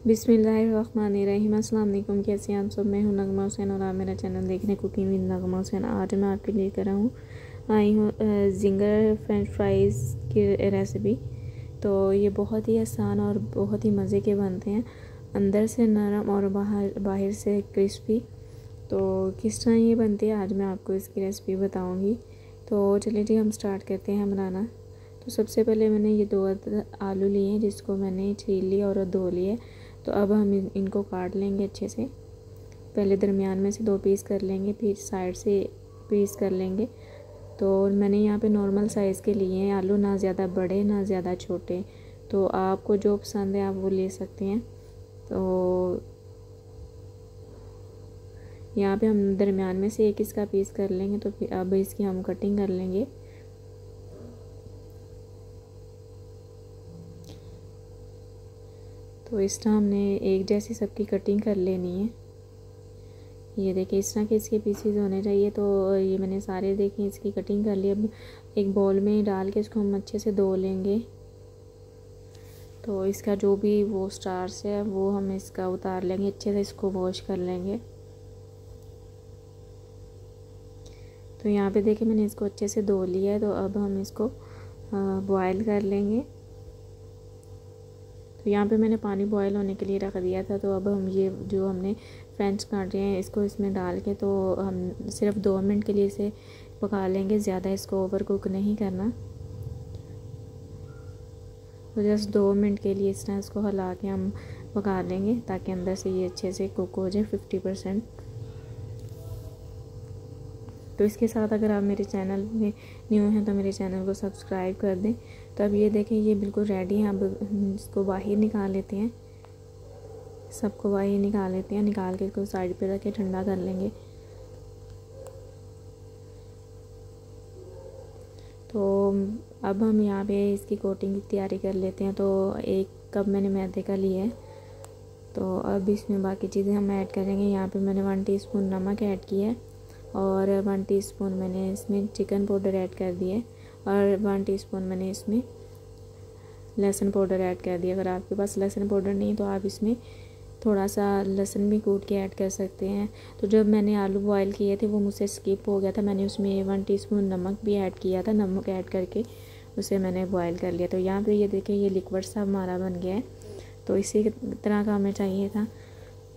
बिस्मिल्लाहिर्रहमानिर्रहीम। अस्सलाम वालेकुम। कैसे हैं आप सब? मैं हूं नगमा हुसैन और आप मेरा चैनल देख रहे हैं कुकिंग विद नगमा हुसैन। आज मैं आपके लिए कर रहा हूँ ज़िंगर फ्रेंच फ्राइज़ की रेसिपी। तो ये बहुत ही आसान और बहुत ही मज़े के बनते हैं, अंदर से नरम और बाहर से क्रिस्पी। तो किस तरह ये बनती है आज मैं आपको इसकी रेसिपी बताऊँगी। तो चलिए जी हम स्टार्ट करते हैं बनाना। तो सबसे पहले मैंने ये 2 आलू लिए हैं जिसको मैंने छील लिया और धो लिए। तो अब हम इनको काट लेंगे अच्छे से। पहले दरमियान में से 2 पीस कर लेंगे, फिर साइड से पीस कर लेंगे। तो मैंने यहाँ पे नॉर्मल साइज़ के लिए हैं आलू, ना ज़्यादा बड़े ना ज़्यादा छोटे। तो आपको जो पसंद है आप वो ले सकते हैं। तो यहाँ पे हम दरमियान में से एक इसका पीस कर लेंगे। तो फिर अब इसकी हम कटिंग कर लेंगे। तो इस तरह हमने एक जैसी सबकी कटिंग कर लेनी है। ये देखिए इस तरह के इसके पीसेस होने चाहिए। तो ये मैंने सारे देखे इसकी कटिंग कर ली। अब एक बॉल में डाल के इसको हम अच्छे से धो लेंगे। तो इसका जो भी वो स्टार्च है वो हम इसका उतार लेंगे, अच्छे से इसको वॉश कर लेंगे। तो यहाँ पे देखिए मैंने इसको अच्छे से धो लिया है। तो अब हम इसको बॉयल कर लेंगे। तो यहाँ पे मैंने पानी बॉयल होने के लिए रख दिया था। तो अब हम ये जो हमने फ्रेंच काटे हैं इसको इसमें डाल के तो हम सिर्फ 2 मिनट के लिए इसे पका लेंगे, ज़्यादा इसको ओवर कुक नहीं करना। तो जस्ट 2 मिनट के लिए इस तरह इसको हिला के हम पका लेंगे ताकि अंदर से ये अच्छे से कुक हो जाए 50%। तो इसके साथ अगर आप मेरे चैनल में न्यू हैं तो मेरे चैनल को सब्सक्राइब कर दें। तो अब ये देखें ये बिल्कुल रेडी है। अब इसको बाहर निकाल लेते हैं, सबको बाहर निकाल लेते हैं। निकाल के इसको साइड पे रख के ठंडा कर लेंगे। तो अब हम यहाँ पे इसकी कोटिंग की तैयारी कर लेते हैं। तो 1 कप मैंने मैदे का लिया है। तो अब इसमें बाकी चीज़ें हम ऐड करेंगे। यहाँ पे मैंने 1 टीस्पून नमक ऐड किया है और 1 टीस्पून मैंने इसमें चिकन पाउडर ऐड कर दिया है और 1 टीस्पून मैंने इसमें लहसुन पाउडर ऐड कर दिया। अगर आपके पास लहसुन पाउडर नहीं तो आप इसमें थोड़ा सा लहसुन भी कूट के ऐड कर सकते हैं। तो जब मैंने आलू बॉयल किए थे वो मुझसे स्किप हो गया था, मैंने उसमें 1 टीस्पून नमक भी ऐड किया था। नमक ऐड करके उसे मैंने बॉयल कर लिया। तो यहाँ पे ये देखिए ये लिक्विड सा हमारा बन गया है। तो इसी तरह का हमें चाहिए था।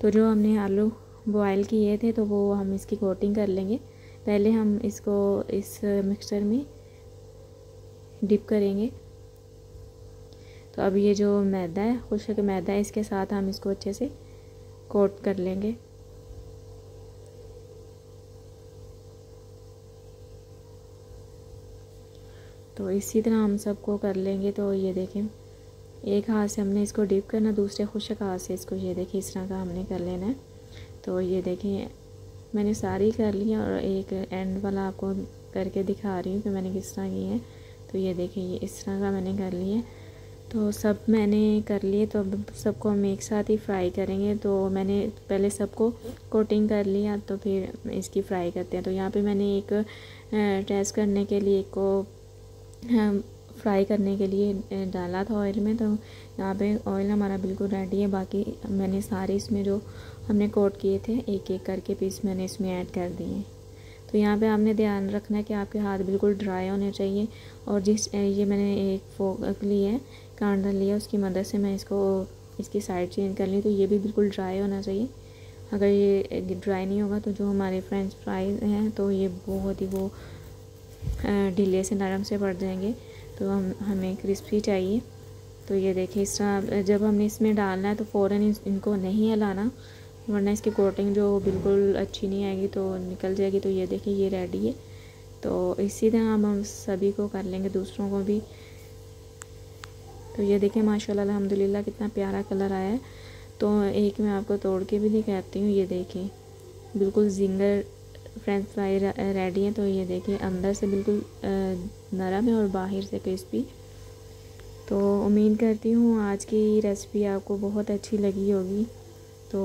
तो जो हमने आलू बॉयल किए थे तो वो हम इसकी कोटिंग कर लेंगे। पहले हम इसको इस मिक्सचर में डिप करेंगे। तो अब ये जो मैदा है, खुश्क मैदा है, इसके साथ हम इसको अच्छे से कोट कर लेंगे। तो इसी तरह हम सबको कर लेंगे। तो ये देखें एक हाथ से हमने इसको डिप करना, दूसरे खुश्क हाथ से इसको ये देखिए इस तरह का हमने कर लेना है। तो ये देखें मैंने सारी कर ली और एक एंड वाला आपको करके दिखा रही हूँ कि मैंने किस तरह की है। तो ये देखिए ये इस तरह का मैंने कर लिया। तो सब मैंने कर लिए। तो अब सबको हम एक साथ ही फ्राई करेंगे। तो मैंने पहले सबको कोटिंग कर लिया तो फिर इसकी फ्राई करते हैं। तो यहाँ पे मैंने एक टेस्ट करने के लिए एक को फ्राई करने के लिए डाला था ऑयल में। तो यहाँ पे ऑयल हमारा बिल्कुल रेडी है। बाकी मैंने सारे इसमें जो हमने कोट किए थे एक एक करके पीस मैंने इसमें ऐड कर दिए। तो यहाँ पे आपने ध्यान रखना है कि आपके हाथ बिल्कुल ड्राई होने चाहिए। और ये मैंने एक फोक ली है, कांडा लिया, उसकी मदद से मैं इसकी साइड चेंज कर ली। तो ये भी बिल्कुल ड्राई होना चाहिए। अगर ये ड्राई नहीं होगा तो जो हमारे फ्रेंच फ्राइज हैं तो ये बहुत ही वो ढीले से नरम से पड़ जाएंगे। तो हमें क्रिस्पी चाहिए। तो ये देखिए इस तरह जब हमने इसमें डालना है तो फ़ौरन इनको नहीं हिलाना, वरना इसकी कोटिंग जो बिल्कुल अच्छी नहीं आएगी तो निकल जाएगी। तो ये देखिए ये रेडी है। तो इसी तरह हम सभी को कर लेंगे, दूसरों को भी। तो ये देखिए माशाल्लाह अल्हम्दुलिल्लाह कितना प्यारा कलर आया है। तो एक मैं आपको तोड़ के भी दिखाती हूँ। ये देखिए बिल्कुल ज़िंगर फ्रेंच फ्राई रेडी है। तो ये देखिए अंदर से बिल्कुल नरम है और बाहर से क्रिस्पी। तो उम्मीद करती हूँ आज की रेसिपी आपको बहुत अच्छी लगी होगी। तो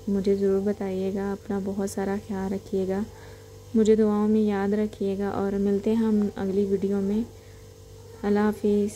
मुझे ज़रूर बताइएगा। अपना बहुत सारा ख्याल रखिएगा, मुझे दुआओं में याद रखिएगा और मिलते हैं हम अगली वीडियो में। अल्लाह हाफिज़।